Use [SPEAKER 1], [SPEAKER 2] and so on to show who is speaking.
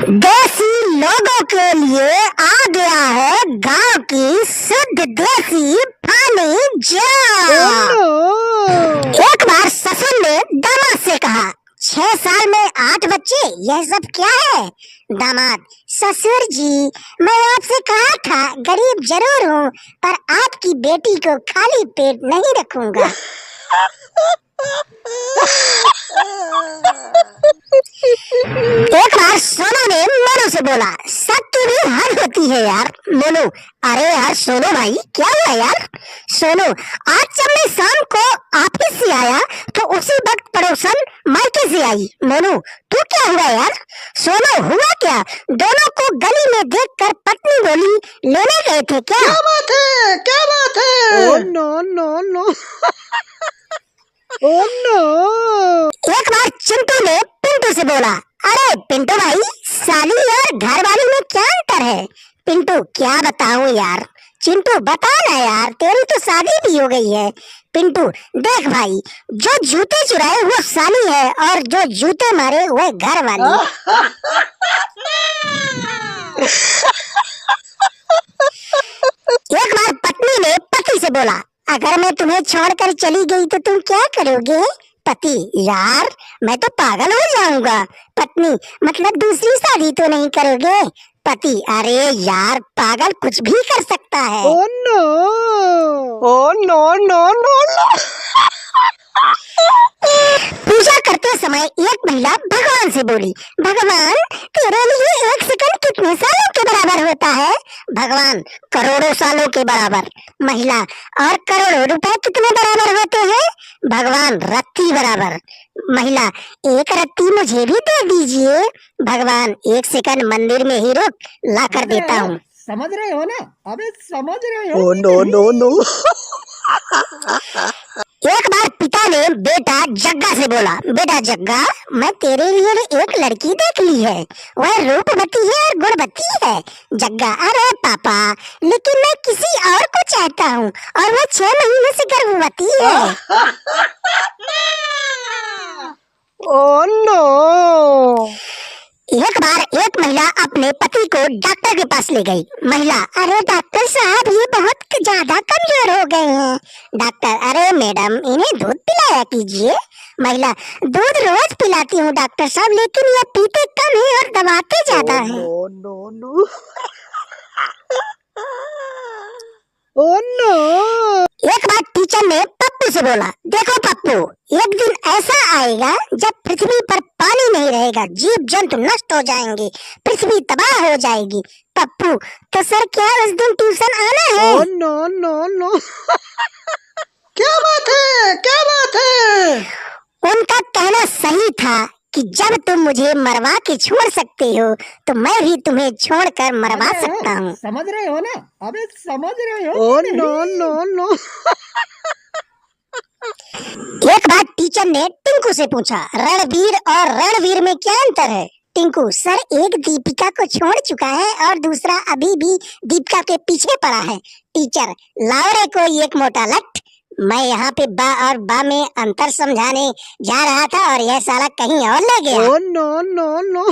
[SPEAKER 1] देसी लोगों के लिए आ गया है गांव की शुद्ध देसी पानी जा। एक बार ससुर ने दामाद से कहा, 6 साल में 8 बच्चे, यह सब क्या है? दामाद, ससुर जी, मैं आपसे कहा था गरीब जरूर हूँ, पर आपकी बेटी को खाली पेट नहीं रखूंगा। एक बार सोनू ने मोनू से बोला, सबकी भी हद होती है यार। मोनू, अरे यार सोनू भाई, क्या हुआ यार? सोनू, आज जब मैं शाम को ऑफिस से आया तो उसी वक्त पड़ोसन मायके से आई। मोनू, तू क्या हुआ यार? सोनू, हुआ क्या? दोनों को गली में देखकर पत्नी बोली, लेने गए थे क्या?
[SPEAKER 2] क्या बात है? क्या बात है?
[SPEAKER 3] Oh no no no oh no.
[SPEAKER 1] एक बार चिंटू ने पिंटू से बोला, अरे पिंटू भाई, साली और घरवाली में क्या अंतर है? पिंटू, क्या बताऊं यार? चिंटू, बता ना यार, तेरी तो शादी भी हो गई है। पिंटू, देख भाई, जो जूते चुराए वो साली है और जो जूते मारे वह घरवाली। एक बार पत्नी ने पति से बोला, अगर मैं तुम्हें छोड़कर चली गई तो तुम क्या करोगे? पति, यार मैं तो पागल हो जाऊंगा। पत्नी, मतलब दूसरी शादी तो नहीं करोगे? पति, अरे यार पागल कुछ भी कर सकता है।
[SPEAKER 3] Oh no oh no no no no.
[SPEAKER 1] पूजा करते समय एक महिला भगवान से बोली, भगवान, तेरे लिए 1 सेकंड कितने सालों के बराबर होता है? भगवान, करोड़ों सालों के बराबर। महिला, और करोड़ों रुपए कितने बराबर होते हैं? भगवान, रत्ती बराबर। महिला, 1 रत्ती मुझे भी दे दीजिए। भगवान, 1 सेकंड मंदिर में ही रुक, ला कर देता हूँ।
[SPEAKER 3] समझ रहे हो ना? अबे समझ रहे हो?
[SPEAKER 2] Oh no no no.
[SPEAKER 1] एक बार पिता ने बेटा जग्गा से बोला, बेटा जग्गा, मैं तेरे लिए एक लड़की देख ली है, वह रूपवती है और गुणवती है। जग्गा, अरे पापा, लेकिन मैं किसी और को चाहता हूँ और वह 6 महीने से गर्भवती है।
[SPEAKER 3] Oh no.
[SPEAKER 1] एक बार एक महिला अपने पति को डॉक्टर के पास ले गई। महिला, अरे डॉक्टर साहब, ये बहुत ज्यादा कमजोर हो गए हैं। डॉक्टर, अरे मैडम, इन्हें दूध पिलाया कीजिए। महिला, दूध रोज पिलाती हूँ डॉक्टर साहब, लेकिन ये पीते कम है और दबाते ज्यादा हैं।
[SPEAKER 2] No no no.
[SPEAKER 3] Oh no.
[SPEAKER 1] एक बार टीचर ने पप्पू से बोला, देखो पप्पू, एक दिन ऐसा आएगा जब पृथ्वी पर पानी नहीं रहेगा, जीव जंतु नष्ट हो जाएंगे, पृथ्वी तबाह हो जाएगी। पप्पू, तो सर क्या उस दिन ट्यूशन आना है?
[SPEAKER 3] Oh no no no.
[SPEAKER 2] क्या बात है? क्या बात है?
[SPEAKER 1] उनका कहना सही था कि जब तुम मुझे मरवा के छोड़ सकते हो तो मैं भी तुम्हें छोड़कर मरवा सकता हूँ।
[SPEAKER 3] समझ रहे हो ना? अबे समझ रहे हो? Oh no no no.
[SPEAKER 1] एक बार टीचर ने टिंकू से पूछा, रणवीर और रणवीर में क्या अंतर है? टिंकू, सर एक दीपिका को छोड़ चुका है और दूसरा अभी भी दीपिका के पीछे पड़ा है। टीचर, लाओ रे कोई एक मोटा लठ। मैं यहाँ पे बा और बा में अंतर समझाने जा रहा था और यह साला कहीं और ले गया।
[SPEAKER 3] Oh no no no.